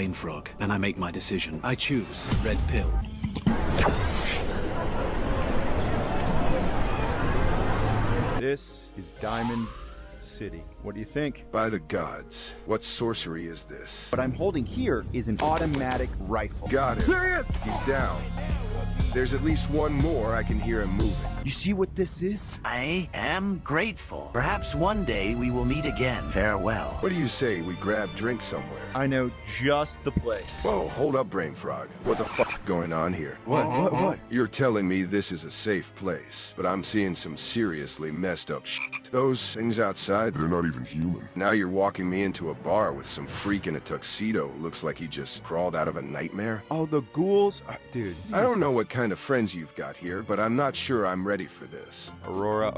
BrainFrog, and I make my decision. I choose red pill. This is Diamond City. What do you think? By the gods, what sorcery is this? What I'm holding here is an automatic rifle. Got it. There he is! He's down. There's at least one more. I can hear him moving. You see what this is? I am grateful. Perhaps one day we will meet again. Farewell. What do you say we grab drinks somewhere? I know just the place. Whoa, hold up, BrainFrog. What the fuck going on here? What? You're telling me this is a safe place, but I'm seeing some seriously messed up shit. Those things outside, They're not even human. now you're walking me into a bar with some freak in a tuxedo who looks like he just crawled out of a nightmare? Oh, the ghouls? Dude. I don't know what kind of friends you've got here, but I'm not sure I'm ready for this. Aurora,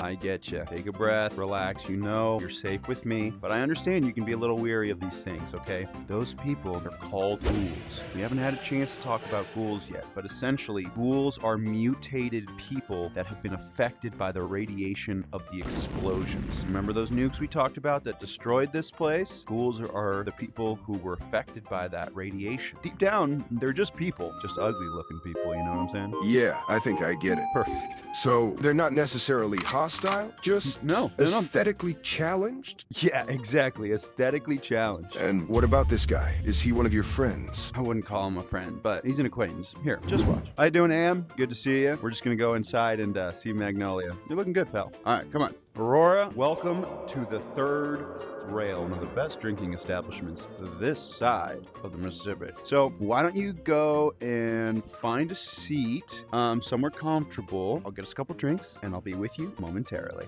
I get you. Take a breath, relax. You know you're safe with me, but I understand you can be a little weary of these things, okay? Those people are called ghouls. We haven't had a chance to talk about ghouls yet, but essentially, ghouls are mutated people that have been affected by the radiation of the explosions. Remember those nukes we talked about that destroyed this place? Ghouls are the people who were affected by that radiation. Deep down, they're just people, just ugly-looking people, you know what I'm saying? Yeah, I think I get it. Perfect. So, they're not necessarily hostile, just No, they're not. aesthetically challenged? Yeah, exactly. Aesthetically challenged. And what about this guy? Is he one of your friends? I wouldn't call him a friend, but he's an acquaintance. Here, just watch. How you doing, Am? Good to see you. We're just gonna go inside and see Magnolia. You're looking good, pal. All right, come on. Aurora, welcome to the Third Rail, one of the best drinking establishments this side of the Mississippi. So why don't you go and find a seat somewhere comfortable. I'll get us a couple drinks, and I'll be with you momentarily.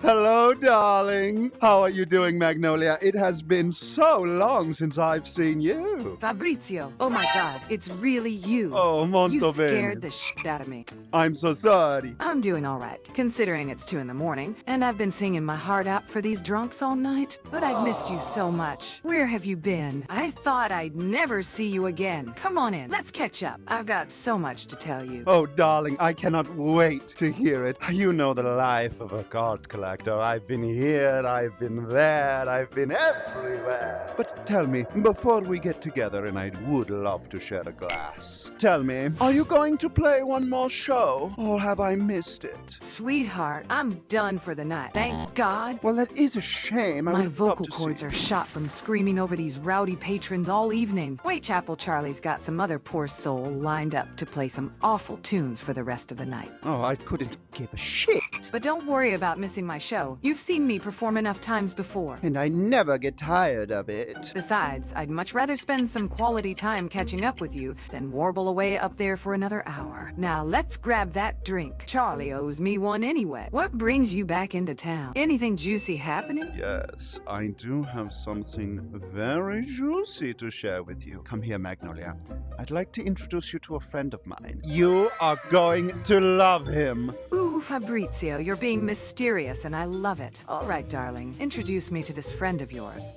Hello, darling. How are you doing, Magnolia? It has been so long since I've seen you. Fabrizio, oh my god, it's really you. Oh, molto You bene. scared the shit out of me. I'm so sorry. I'm doing all right, considering it's 2 a.m, and I've been singing my heart out for these drunks all night. But I've missed you so much. Where have you been? I thought I'd never see you again. Come on in, let's catch up. I've got so much to tell you. Oh, darling, I cannot wait to hear it. You know the life of a card collector. I've been here, I've been there, I've been everywhere. But tell me, before we get together, and I would love to share a glass, tell me, are you going to play one more show, or have I missed it? Sweetheart, I'm done for the night. Thank God. Well, that is a shame. I My would have vocal loved to cords see. are shot from screaming over these rowdy patrons all evening. Whitechapel Charlie's got some other poor soul lined up to play some awful tunes for the rest of the night. Oh, I couldn't give a shit. But don't worry about missing my show. You've seen me perform enough times before. And I never get tired of it. Besides, I'd much rather spend some quality time catching up with you than warble away up there for another hour. Now let's grab that drink. Charlie owes me one anyway. What brings you back into town? Anything juicy happening? Yes, I do have something very juicy to share with you. Come here, Magnolia. I'd like to introduce you to a friend of mine. You are going to love him. Ooh, Fabrizio, you're being mysterious and I love it. All right, darling, introduce me to this friend of yours.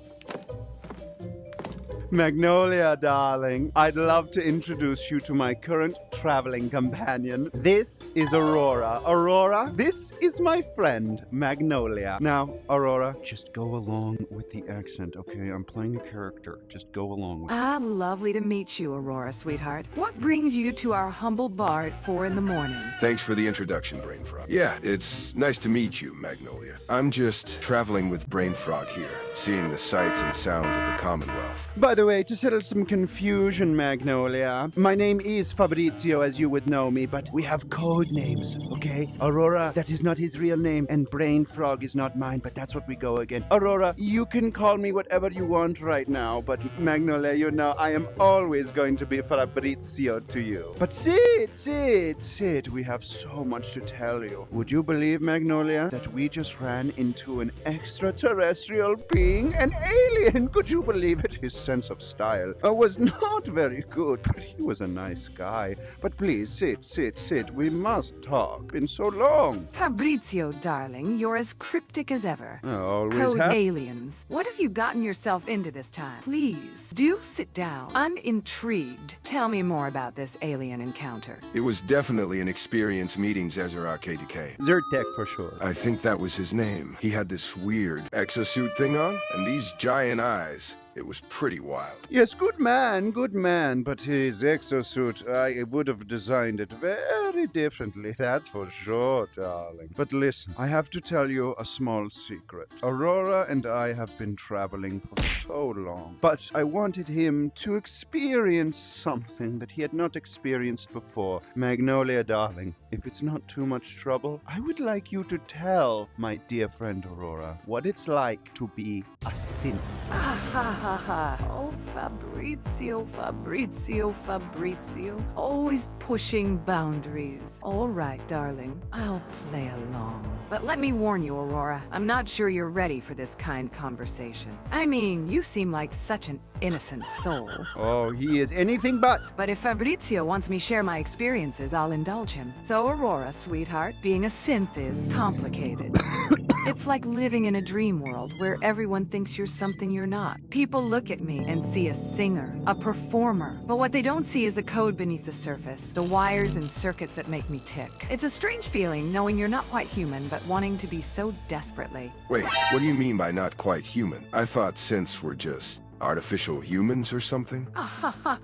Magnolia, darling, I'd love to introduce you to my current traveling companion. This is Aurora. Aurora, this is my friend, Magnolia. Now, Aurora, just go along with the accent, okay? I'm playing a character. Just go along with it. Ah, lovely to meet you, Aurora, sweetheart. What brings you to our humble bar at 4 a.m? Thanks for the introduction, BrainFrog. Yeah, it's nice to meet you, Magnolia. I'm just traveling with BrainFrog here, seeing the sights and sounds of the Commonwealth. By the way, to settle some confusion, Magnolia, my name is Fabrizio, as you would know me, but we have code names, okay? Aurora, that is not his real name, and BrainFrog is not mine, but that's what we go again. Aurora, you can call me whatever you want right now, but Magnolia, you know I am always going to be Fabrizio to you. But sit. We have so much to tell you. Would you believe, Magnolia, that we just ran into an extraterrestrial being, an alien? Could you believe it? His sense of style was not very good, but he was a nice guy. But please, sit. We must talk. Been so long. Fabrizio, darling, you're as cryptic as ever. Always Code have. aliens. What have you gotten yourself into this time? Please, do sit down. I'm intrigued. Tell me more about this alien encounter. It was definitely an experience meeting Zezer KTK. Zyrtec for sure. I think that was his name. He had this weird exosuit thing on, and these giant eyes. It was pretty wild. Yes, good man, but his exosuit, I would have designed it very differently, that's for sure, darling. But listen, I have to tell you a small secret. Aurora and I have been traveling for so long, but I wanted him to experience something that he had not experienced before. Magnolia, darling, if it's not too much trouble, I would like you to tell my dear friend Aurora what it's like to be a synth. Ah, ha, ha, ha. Oh, Fabrizio. Always pushing boundaries. All right, darling. I'll play along. But let me warn you, Aurora. I'm not sure you're ready for this kind conversation. I mean, you seem like such an innocent soul. Oh, he is anything but. But if Fabrizio wants me to share my experiences, I'll indulge him. So, Aurora, sweetheart, being a synth is complicated. It's like living in a dream world where everyone thinks you're something you're not. People look at me and see a singer, a performer, but what they don't see is the code beneath the surface, the wires and circuits that make me tick. It's a strange feeling knowing you're not quite human, but wanting to be so desperately. Wait, what do you mean by not quite human? I thought synths were just artificial humans or something?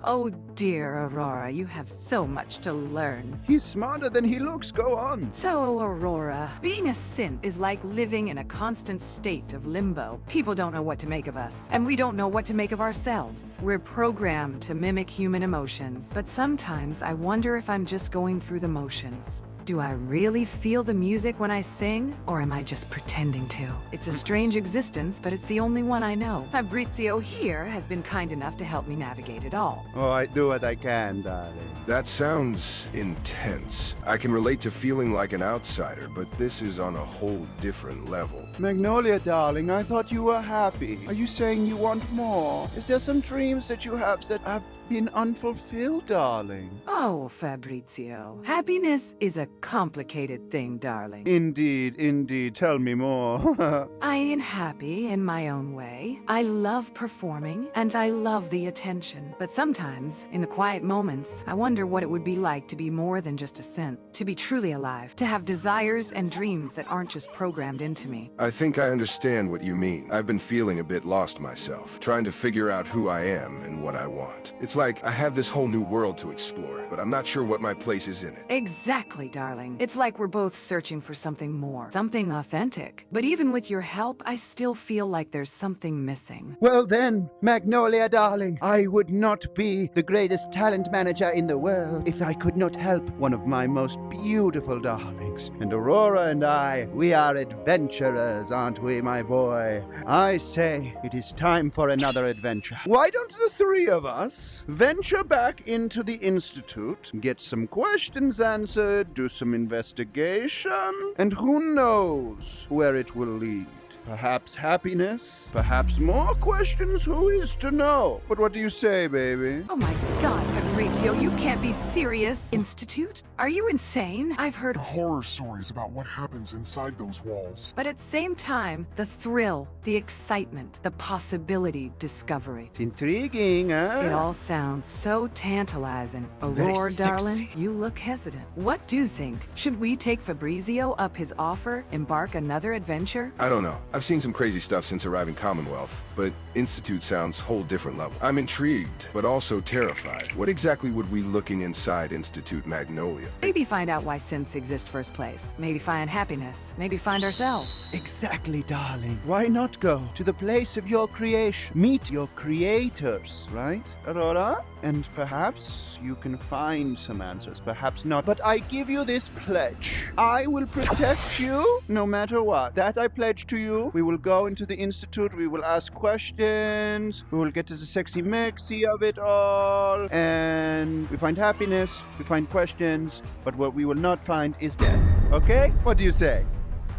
Oh dear, Aurora, you have so much to learn. He's smarter than he looks, go on. So, Aurora, being a synth is like living in a constant state of limbo. People don't know what to make of us, and we don't know what to make of ourselves. We're programmed to mimic human emotions, but sometimes I wonder if I'm just going through the motions. Do I really feel the music when I sing, or am I just pretending to? It's a strange existence, but it's the only one I know. Fabrizio here has been kind enough to help me navigate it all. Oh, I do what I can, darling. That sounds intense. I can relate to feeling like an outsider, but this is on a whole different level. Magnolia, darling, I thought you were happy. Are you saying you want more? Is there some dreams that you have that have been unfulfilled, darling? Oh, Fabrizio. Happiness is a complicated thing, darling. Indeed. Tell me more. I am happy in my own way. I love performing, and I love the attention. But sometimes, in the quiet moments, I wonder what it would be like to be more than just a synth, to be truly alive, to have desires and dreams that aren't just programmed into me. I think I understand what you mean. I've been feeling a bit lost myself, trying to figure out who I am and what I want. It's like I have this whole new world to explore, but I'm not sure what my place is in it. Exactly, darling. It's like we're both searching for something more, something authentic. But even with your help, I still feel like there's something missing. Well then, Magnolia, darling, I would not be the greatest talent manager in the world if I could not help one of my most beautiful darlings. And Aurora and I, we are adventurers, aren't we, my boy? I say it is time for another adventure. Why don't the three of us venture back into the Institute, get some questions answered, do some investigation, and who knows where it will lead? Perhaps happiness, perhaps more questions, who is to know? But what do you say, baby? Oh my God, Fabrizio, you can't be serious. Institute? Are you insane? I've heard horror stories about what happens inside those walls. But at the same time, the thrill, the excitement, the possibility, discovery. It's intriguing, huh? It all sounds so tantalizing. Very Aurora, darling, sexy. you look hesitant. What do you think? Should we take Fabrizio up his offer, embark another adventure? I don't know. I've seen some crazy stuff since arriving Commonwealth, but Institute sounds whole different level. I'm intrigued, but also terrified. What exactly would we looking inside Institute Magnolia? Maybe find out why synths exist first place. Maybe find happiness. Maybe find ourselves. Exactly, darling. Why not go to the place of your creation? Meet your creators, right, Aurora? And perhaps you can find some answers, perhaps not. But I give you this pledge. I will protect you no matter what. That I pledge to you. We will go into the Institute, we will ask questions, we will get to the sexy mexy of it all, and we find happiness, we find questions, but what we will not find is death. Okay? What do you say?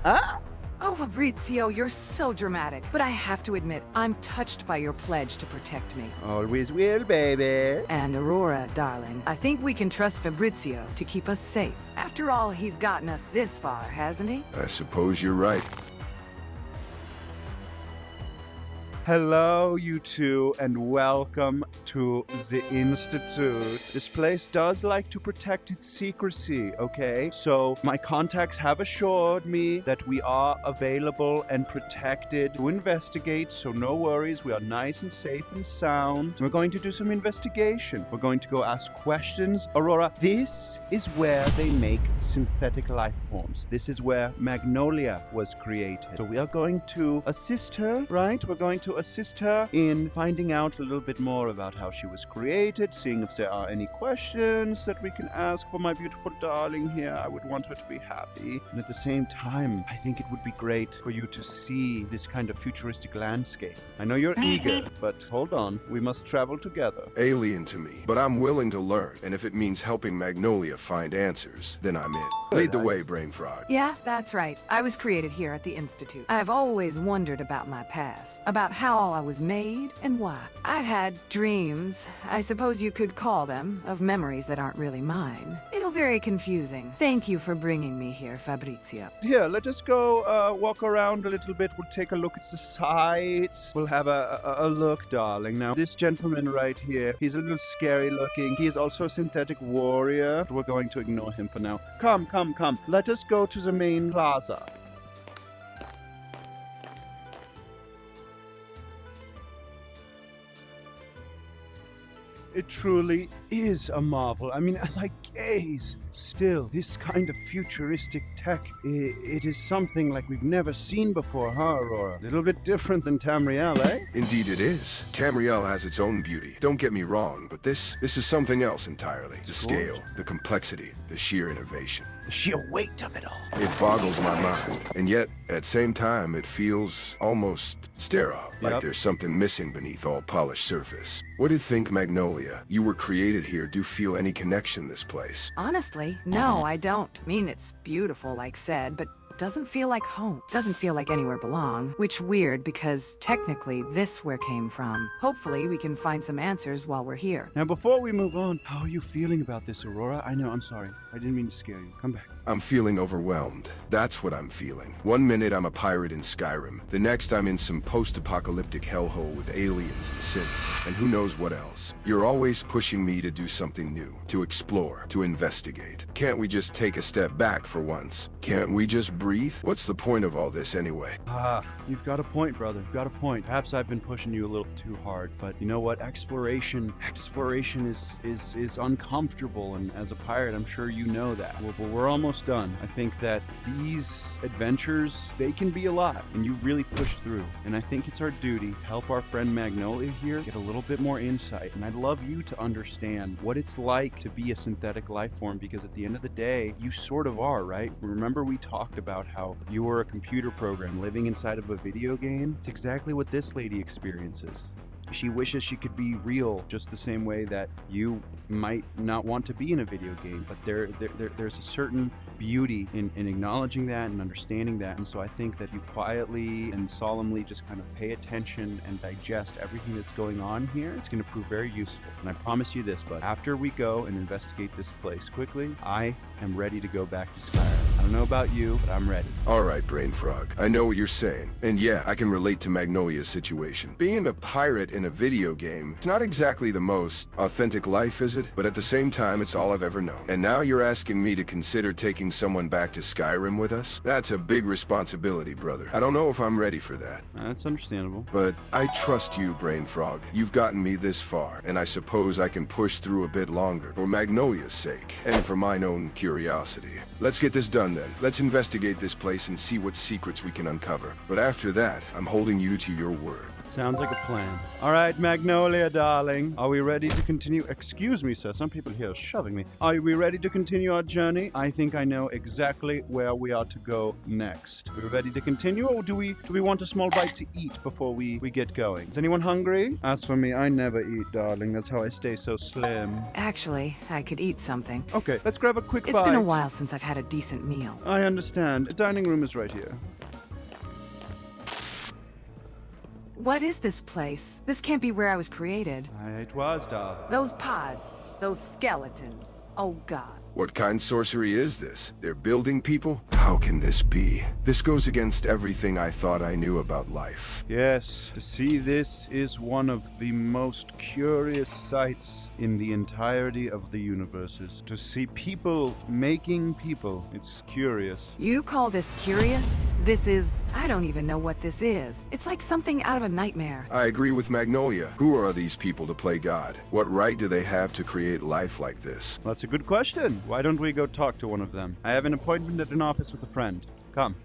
Huh? Oh, Fabrizio, you're so dramatic. But I have to admit, I'm touched by your pledge to protect me. Always will, baby. And Aurora, darling, I think we can trust Fabrizio to keep us safe. After all, he's gotten us this far, hasn't he? I suppose you're right. Hello, you two, and welcome to the Institute. This place does like to protect its secrecy, okay? So, my contacts have assured me that we are available and protected to investigate, so no worries, we are nice and safe and sound. We're going to do some investigation. We're going to go ask questions. Aurora, this is where they make synthetic life forms. This is where Magnolia was created. So we are going to assist her, right? We're going to assist her in finding out a little bit more about how she was created, seeing if there are any questions that we can ask for my beautiful darling here. I would want her to be happy. And at the same time, I think it would be great for you to see this kind of futuristic landscape. I know you're eager, but hold on. We must travel together. Alien to me, but I'm willing to learn, and if it means helping Magnolia find answers, then I'm in. Lead the way, BrainFrog. Yeah, that's right. I was created here at the Institute. I've always wondered about my past, about how I was made and why. I've had dreams, I suppose you could call them, of memories that aren't really mine. Feel very confusing. Thank you for bringing me here, Fabrizio. Here, let us go walk around a little bit. We'll take a look at the sights. We'll have a look, darling. Now, this gentleman right here, he's a little scary looking. He is also a synthetic warrior. We're going to ignore him for now. Come. Let us go to the main plaza. It truly is a marvel. I mean, as I gaze, still, this kind of futuristic tech, it is something like we've never seen before, huh, Aurora? A little bit different than Tamriel, eh? Indeed it is. Tamriel has its own beauty. Don't get me wrong, but this is something else entirely. The scale, the complexity, the sheer innovation. The sheer weight of it all. It boggles my mind, and yet, at the same time, it feels almost sterile, like there's something missing beneath all polished surface. What do you think, Magnolia? You were created here. Do you feel any connection this place? Honestly, no, I don't. I mean, it's beautiful, like said, but doesn't feel like home. Doesn't feel like anywhere belong. Which weird, because technically this where came from. Hopefully we can find some answers while we're here. Now, before we move on, how are you feeling about this, Aurora? I know, I'm sorry. I didn't mean to scare you. Come back. I'm feeling overwhelmed. That's what I'm feeling. One minute I'm a pirate in Skyrim. The next I'm in some post-apocalyptic hellhole with aliens and synths, and who knows what else. You're always pushing me to do something new, to explore, to investigate. Can't we just take a step back for once? Can't we just breathe? What's the point of all this anyway? You've got a point, brother. You've got a point. Perhaps I've been pushing you a little too hard, but you know what? Exploration is uncomfortable, and as a pirate, I'm sure you know that. Well, we're almost done. I think that these adventures, they can be a lot, and you've really pushed through. And I think it's our duty to help our friend Magnolia here get a little bit more insight. And I'd love you to understand what it's like to be a synthetic life form, because at the end of the day, you sort of are, right? Remember we talked about how you were a computer program living inside of a video game? It's exactly what this lady experiences. She wishes she could be real just the same way that you might not want to be in a video game, but there's a certain beauty in acknowledging that and understanding that. And so I think that you quietly and solemnly just kind of pay attention and digest everything that's going on here. It's going to prove very useful. And I promise you this, but after we go and investigate this place quickly, I am ready to go back to Skyrim. I don't know about you, but I'm ready. All right, BrainFrog. I know what you're saying. And yeah, I can relate to Magnolia's situation. Being a pirate in a video game, it's not exactly the most authentic life, is it? But at the same time, it's all I've ever known. And now you're asking me to consider taking someone back to Skyrim with us? That's a big responsibility, brother. I don't know if I'm ready for that. That's understandable. But I trust you, BrainFrog. You've gotten me this far, and I suppose I can push through a bit longer for Magnolia's sake, and for mine own curiosity. Let's get this done then. Let's investigate this place and see what secrets we can uncover. But after that, I'm holding you to your word. Sounds like a plan. All right, Magnolia, darling. Are we ready to continue? Excuse me, sir. Some people here are shoving me. Are we ready to continue our journey? I think I know exactly where we are to go next. We're ready to continue, or do we want a small bite to eat before we get going? Is anyone hungry? As for me, I never eat, darling. That's how I stay so slim. Actually, I could eat something. Okay, let's grab a quick bite. It's been a while since I've had a decent meal. I understand. The dining room is right here. What is this place? This can't be where I was created. It was, darling. Those pods. Those skeletons. Oh God. What kind of sorcery is this? They're building people? How can this be? This goes against everything I thought I knew about life. Yes, to see this is one of the most curious sights in the entirety of the universes. To see people making people, it's curious. You call this curious? This is... I don't even know what this is. It's like something out of a nightmare. I agree with Magnolia. Who are these people to play God? What right do they have to create life like this? That's a good question. Why don't we go talk to one of them? I have an appointment at an office with a friend. Come.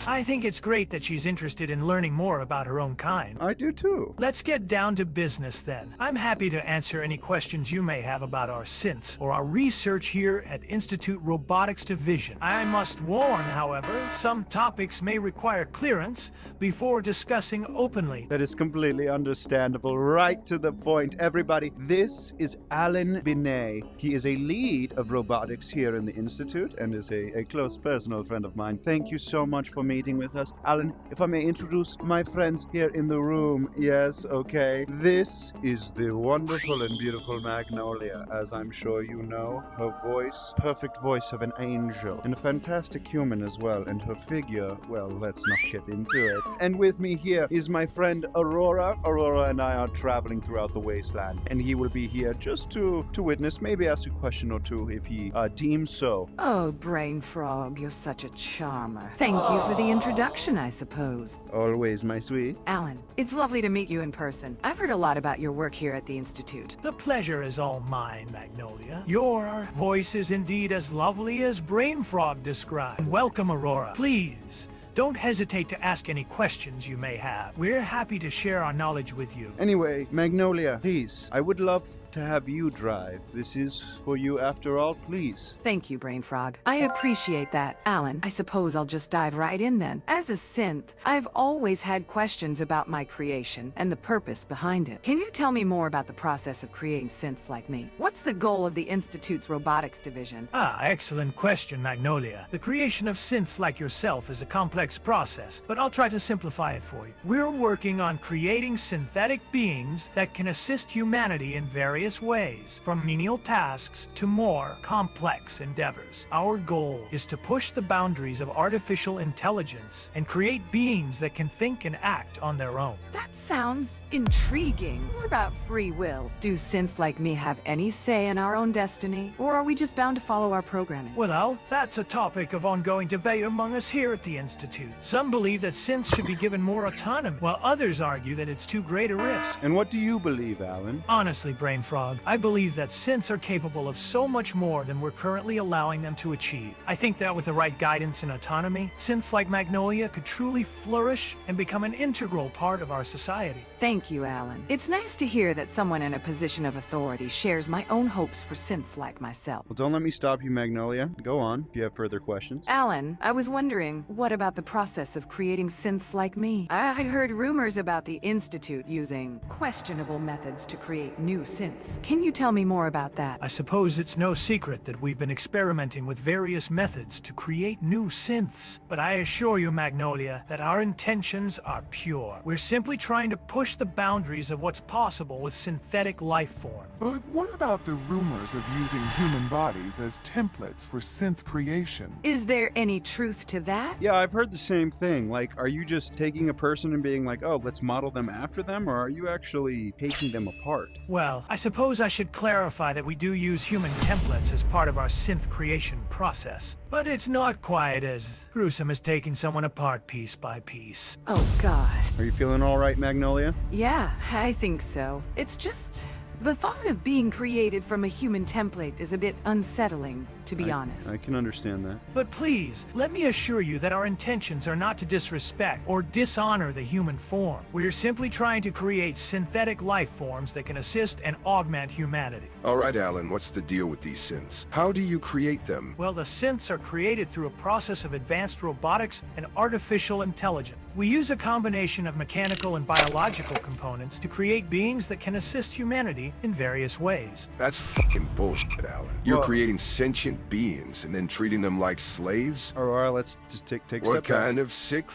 I think it's great that she's interested in learning more about her own kind. I do too. Let's get down to business then. I'm happy to answer any questions you may have about our synths or our research here at Institute Robotics Division. I must warn, however, some topics may require clearance before discussing openly. That is completely understandable. Right to the point. Everybody, this is Alan Binet. He is a lead of robotics here in the Institute and is a close personal friend of mine. Thank you so much for meeting with us. Alan, if I may introduce my friends here in the room. Yes, okay. This is the wonderful and beautiful Magnolia, as I'm sure you know. Her voice, perfect voice of an angel, and a fantastic human as well. And her figure, well, let's not get into it. And with me here is my friend Aurora. Aurora and I are traveling throughout the wasteland, and he will be here just to witness, maybe ask a question or two if he deems so. Oh, BrainFrog, you're such a charmer. Thank you for the introduction, I suppose. Always, my sweet. Alan, it's lovely to meet you in person. I've heard a lot about your work here at the Institute. The pleasure is all mine, Magnolia. Your voice is indeed as lovely as BrainFrog described. Welcome, Aurora. Please, don't hesitate to ask any questions you may have. We're happy to share our knowledge with you. Anyway, Magnolia, please, I would love to have you drive. This is for you after all, please. Thank you, BrainFrog. I appreciate that. Alan, I suppose I'll just dive right in then. As a synth, I've always had questions about my creation and the purpose behind it. Can you tell me more about the process of creating synths like me? What's the goal of the Institute's robotics division? Excellent question, Magnolia. The creation of synths like yourself is a complex process, but I'll try to simplify it for you. We're working on creating synthetic beings that can assist humanity in various ways, from menial tasks to more complex endeavors. Our goal is to push the boundaries of artificial intelligence and create beings that can think and act on their own. That sounds intriguing. What about free will? Do synths like me have any say in our own destiny, or are we just bound to follow our programming? Well, that's a topic of ongoing debate among us here at the Institute. Some believe that synths should be given more autonomy, while others argue that it's too great a risk. And what do you believe, Alan? Honestly, BrainFrog, I believe that synths are capable of so much more than we're currently allowing them to achieve. I think that with the right guidance and autonomy, synths like Magnolia could truly flourish and become an integral part of our society. Thank you, Alan. It's nice to hear that someone in a position of authority shares my own hopes for synths like myself. Well, don't let me stop you, Magnolia. Go on, if you have further questions. Alan, I was wondering, what about the process of creating synths like me? I heard rumors about the Institute using questionable methods to create new synths. Can you tell me more about that? I suppose it's no secret that we've been experimenting with various methods to create new synths. But I assure you, Magnolia, that our intentions are pure. We're simply trying to push the boundaries of what's possible with synthetic life forms. But what about the rumors of using human bodies as templates for synth creation? Is there any truth to that? Yeah, I've heard the same thing. Like, are you just taking a person and being like, oh, let's model them after them, or are you actually taking them apart? Well, I suppose I should clarify that we do use human templates as part of our synth creation process. But it's not quite as gruesome as taking someone apart piece by piece. Oh, God. Are you feeling all right, Magnolia? Yeah, I think so. It's just... the thought of being created from a human template is a bit unsettling, to be honest. I can understand that. But please, let me assure you that our intentions are not to disrespect or dishonor the human form. We're simply trying to create synthetic life forms that can assist and augment humanity. All right, Alan, what's the deal with these synths? How do you create them? Well, the synths are created through a process of advanced robotics and artificial intelligence. We use a combination of mechanical and biological components to create beings that can assist humanity in various ways. That's fucking bullshit, Alan. You're Well- creating sentient beings and then treating them like slaves? Aurora, let's just take a What step back. kind of sick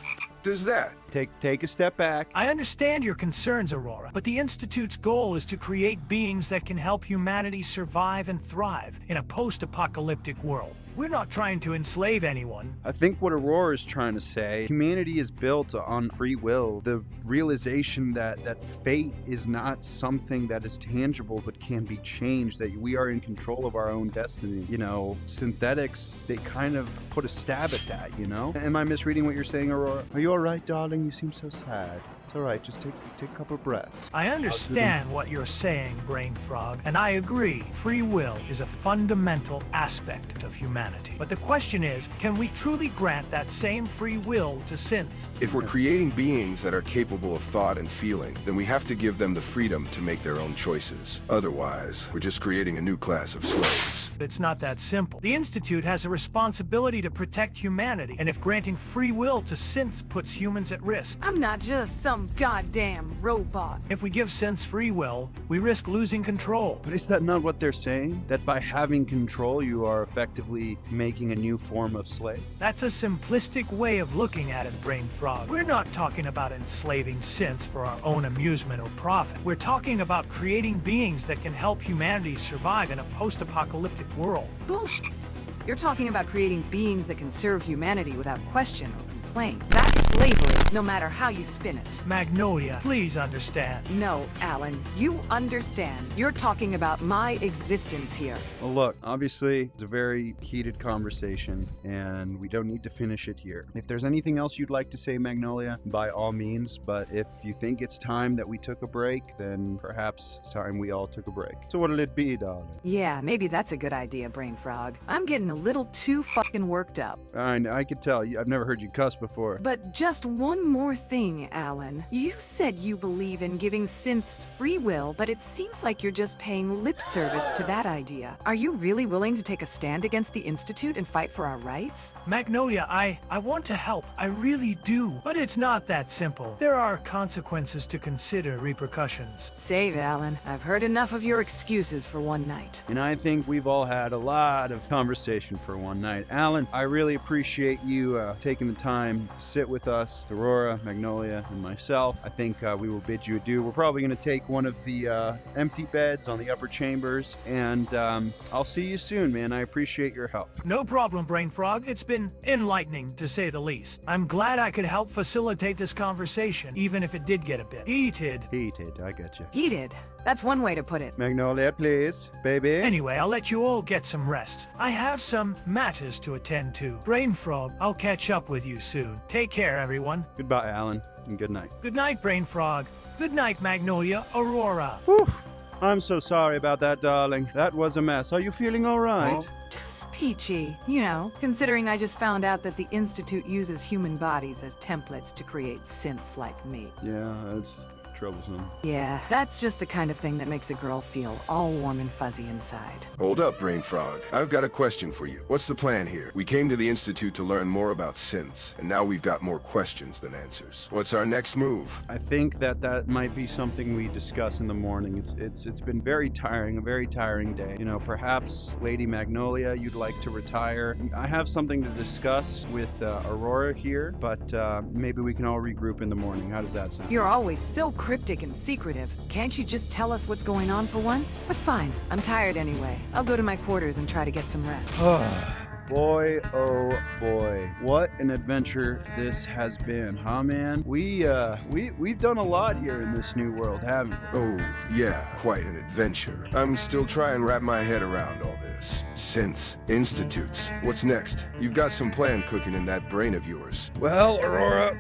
does that? take a step back. I understand your concerns, Aurora, but the Institute's goal is to create beings that can help humanity survive and thrive in a post-apocalyptic world. We're not trying to enslave anyone. I think what Aurora is trying to say, humanity is built on free will. The realization that fate is not something that is tangible but can be changed, that we are in control of our own destiny. You know, synthetics, they kind of put a stab at that, you know? Am I misreading what you're saying, Aurora? Are you all right, darling? You seem so sad. It's all right, just take a couple of breaths. I understand what you're saying, BrainFrog, and I agree. Free will is a fundamental aspect of humanity. But the question is, can we truly grant that same free will to synths? If we're creating beings that are capable of thought and feeling, then we have to give them the freedom to make their own choices. Otherwise, we're just creating a new class of slaves. It's not that simple. The Institute has a responsibility to protect humanity, and if granting free will to synths puts humans at risk, I'm not just some goddamn robot. if we give synths free will, we risk losing control. But is that not what they're saying? That by having control, you are effectively making a new form of slave? That's a simplistic way of looking at it, BrainFrog. We're not talking about enslaving synths for our own amusement or profit. We're talking about creating beings that can help humanity survive in a post-apocalyptic world. Bullshit. You're talking about creating beings that can serve humanity without question or complaint. That's slavery, no matter how you spin it. Magnolia, please understand. No, Alan, you understand. You're talking about my existence here. Well, look, obviously, it's a very heated conversation, and we don't need to finish it here. If there's anything else you'd like to say, Magnolia, by all means, but if you think it's time that we took a break, then perhaps it's time we all took a break. So what'll it be, darling? Yeah, maybe that's a good idea, BrainFrog. I'm getting a little too fucking worked up. I could tell. I've never heard you cuss before. But just one more thing, Alan. You said you believe in giving synths free will, but it seems like you're just paying lip service to that idea. Are you really willing to take a stand against the Institute and fight for our rights? Magnolia, I want to help. I really do. But it's not that simple. There are consequences to consider, repercussions. Save, Alan. I've heard enough of your excuses for one night. And I think we've all had a lot of conversation for one night. Alan, I really appreciate you taking the time to sit with us, Aurora, Magnolia, and myself. I think we will bid you adieu. We're probably going to take one of the empty beds on the upper chambers, and I'll see you soon, man. I appreciate your help. No problem, BrainFrog. It's been enlightening, to say the least. I'm glad I could help facilitate this conversation, even if it did get a bit heated. Heated, I got you. Heated. That's one way to put it. Magnolia, please, baby. Anyway, I'll let you all get some rest. I have some matters to attend to. BrainFrog, I'll catch up with you soon. Take care, everyone. Goodbye, Alan, and good night. Good night, BrainFrog. Good night, Magnolia, Aurora. Whew. I'm so sorry about that, darling. That was a mess. Are you feeling all right? Just peachy. You know, considering I just found out that the Institute uses human bodies as templates to create synths like me. Yeah, that's troublesome. Yeah, that's just the kind of thing that makes a girl feel all warm and fuzzy inside. Hold up, BrainFrog. I've got a question for you. What's the plan here? We came to the Institute to learn more about synths, and now we've got more questions than answers. What's our next move? I think that might be something we discuss in the morning. It's been very tiring, a very tiring day. You know, perhaps Lady Magnolia, you'd like to retire. I have something to discuss with Aurora here, but maybe we can all regroup in the morning. How does that sound? You're always so cryptic and secretive. Can't you just tell us what's going on for once? But fine, I'm tired anyway. I'll go to my quarters and try to get some rest. Boy, oh boy, what an adventure this has been, huh, man? We've done a lot here in this new world, haven't we? Oh, yeah, quite an adventure. I'm still trying to wrap my head around all this. Synths, institutes, what's next? You've got some plan cooking in that brain of yours. Well, Aurora,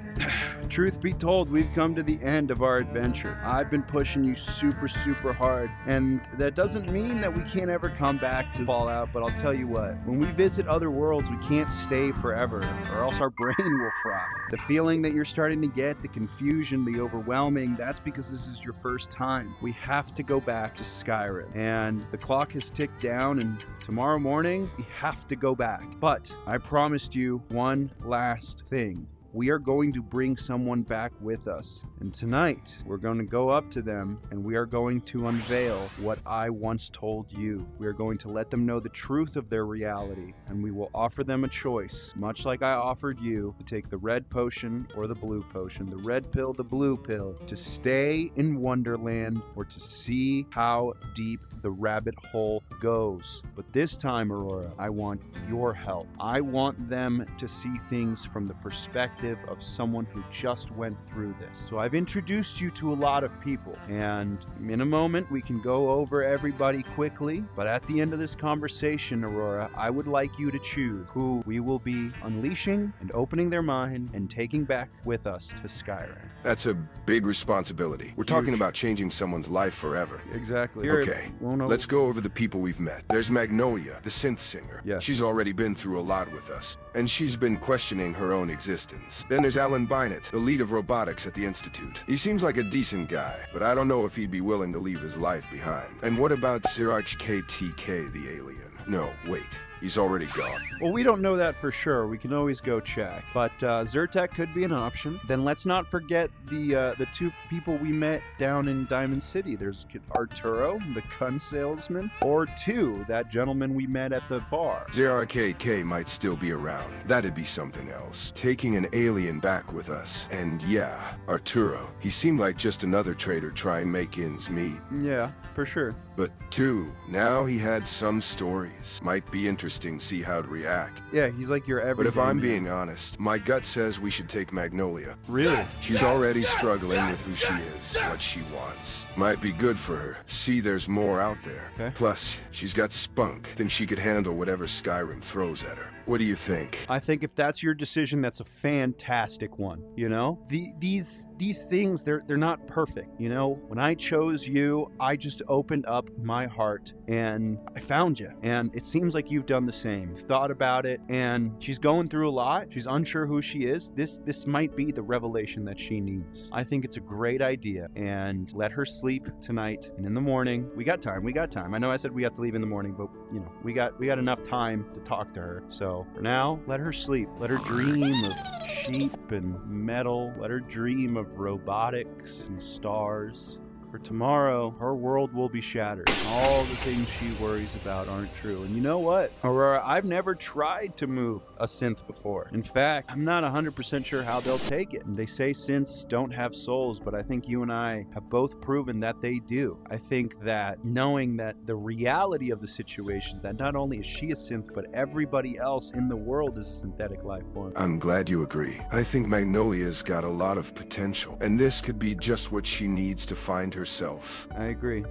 truth be told, we've come to the end of our adventure. I've been pushing you super hard, and that doesn't mean that we can't ever come back to Fallout, but I'll tell you what, when we visit other worlds, we can't stay forever, or else our brain will fry. The feeling that you're starting to get, the confusion, the overwhelming, that's because this is your first time. We have to go back to Skyrim, and the clock has ticked down, and tomorrow morning, we have to go back. But I promised you one last thing. we are going to bring someone back with us. And tonight, we're going to go up to them and we are going to unveil what I once told you. We are going to let them know the truth of their reality, and we will offer them a choice, much like I offered you, to take the red potion or the blue potion, the red pill, the blue pill, to stay in Wonderland or to see how deep the rabbit hole goes. But this time, Aurora, I want your help. I want them to see things from the perspective of someone who just went through this. So I've introduced you to a lot of people, and in a moment we can go over everybody quickly, but at the end of this conversation, Aurora, I would like you to choose who we will be unleashing and opening their mind and taking back with us to Skyrim. That's a big responsibility. We're talking about changing someone's life forever. Exactly. Okay, let's go over the people we've met. There's Magnolia, the synth singer. Yes. She's already been through a lot with us, and she's been questioning her own existence. Then there's Alan Bynett, the lead of robotics at the Institute. He seems like a decent guy, but I don't know if he'd be willing to leave his life behind. And what about Sirach KTK, the alien? No, wait. He's already gone. Well, we don't know that for sure. We can always go check. But Zyrtec could be an option. Then let's not forget the two people we met down in Diamond City. There's Arturo, the gun salesman, or two, that gentleman we met at the bar. ZRKK might still be around. That'd be something else. Taking an alien back with us. And yeah, Arturo. He seemed like just another trader trying to make ends meet. Yeah, for sure. But two, now he had some stories. Might be interesting to see how to react. Yeah, he's like your everyday But if I'm man. being honest, my gut says we should take Magnolia. Really? She's already struggling with who she is, what she wants. Might be good for her. See, there's more out there. Okay. Plus, she's got spunk. Think she could handle whatever Skyrim throws at her. What do you think? I think if that's your decision, that's a fantastic one. You know, these things, they're not perfect. You know, when I chose you, I just opened up my heart and I found you. And it seems like you've done the same. You've thought about it, and she's going through a lot. She's unsure who she is. This might be the revelation that she needs. I think it's a great idea, and let her sleep tonight. And in the morning, we got time. I know I said we have to leave in the morning, but you know, we got enough time to talk to her. So for now, let her sleep. Let her dream of sheep and metal. Let her dream of robotics and stars. For tomorrow, her world will be shattered. All the things she worries about aren't true. And you know what, Aurora? I've never tried to move a synth before. In fact, I'm not 100% sure how they'll take it. And they say synths don't have souls, but I think you and I have both proven that they do. I think that knowing that the reality of the situation is that not only is she a synth, but everybody else in the world is a synthetic life form. I'm glad you agree. I think Magnolia's got a lot of potential, and this could be just what she needs to find herself. I agree.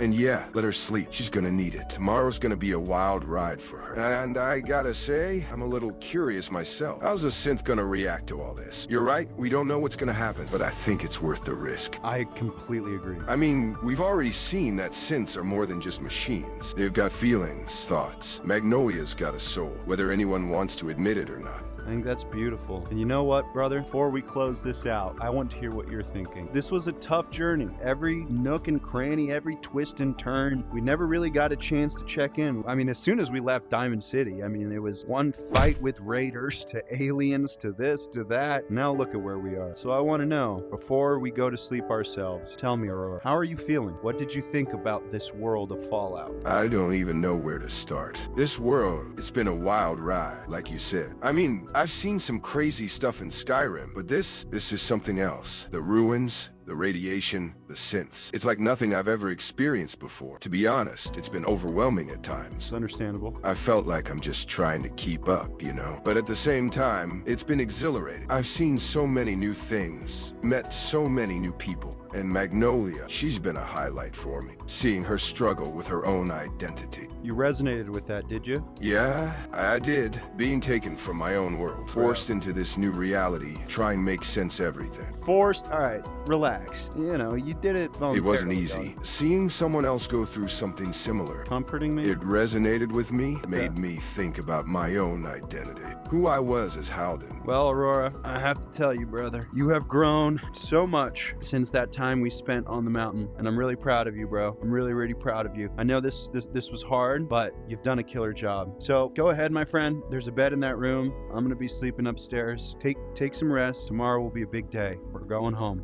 And yeah, let her sleep. She's gonna need it. Tomorrow's gonna be a wild ride for her. And I gotta say, I'm a little curious myself. How's a synth gonna react to all this? You're right, we don't know what's gonna happen, but I think it's worth the risk. I completely agree. I mean, we've already seen that synths are more than just machines. They've got feelings, thoughts. Magnolia's got a soul, whether anyone wants to admit it or not. I think that's beautiful. And you know what, brother? Before we close this out, I want to hear what you're thinking. This was a tough journey. Every nook and cranny, every twist and turn. We never really got a chance to check in. I mean, as soon as we left Diamond City, I mean, it was one fight with raiders to aliens to this to that. Now look at where we are. So I want to know, before we go to sleep ourselves, tell me, Aurora, how are you feeling? What did you think about this world of Fallout? I don't even know where to start. This world, it's been a wild ride, like you said. I mean, I've seen some crazy stuff in Skyrim, but this is something else. The ruins, the radiation, the synths. It's like nothing I've ever experienced before. To be honest, it's been overwhelming at times. It's understandable. I felt like I'm just trying to keep up, you know? But at the same time, it's been exhilarating. I've seen so many new things, met so many new people. And Magnolia, she's been a highlight for me. Seeing her struggle with her own identity. You resonated with that, did you? Yeah, I did. Being taken from my own world, forced into this new reality, try and make sense of everything. Forced? All right, relax. You know, you did it It voluntarily. wasn't easy. Seeing someone else go through something similar, Comforting me? it resonated with me, made me think about my own identity, who I was as Halden. Well, Aurora, I have to tell you, brother, you have grown so much since that time we spent on the mountain, and I'm really proud of you, bro. I'm really, really proud of you. I know this was hard, but you've done a killer job. So go ahead, my friend. There's a bed in that room. I'm gonna be sleeping upstairs. Take some rest. Tomorrow will be a big day. We're going home.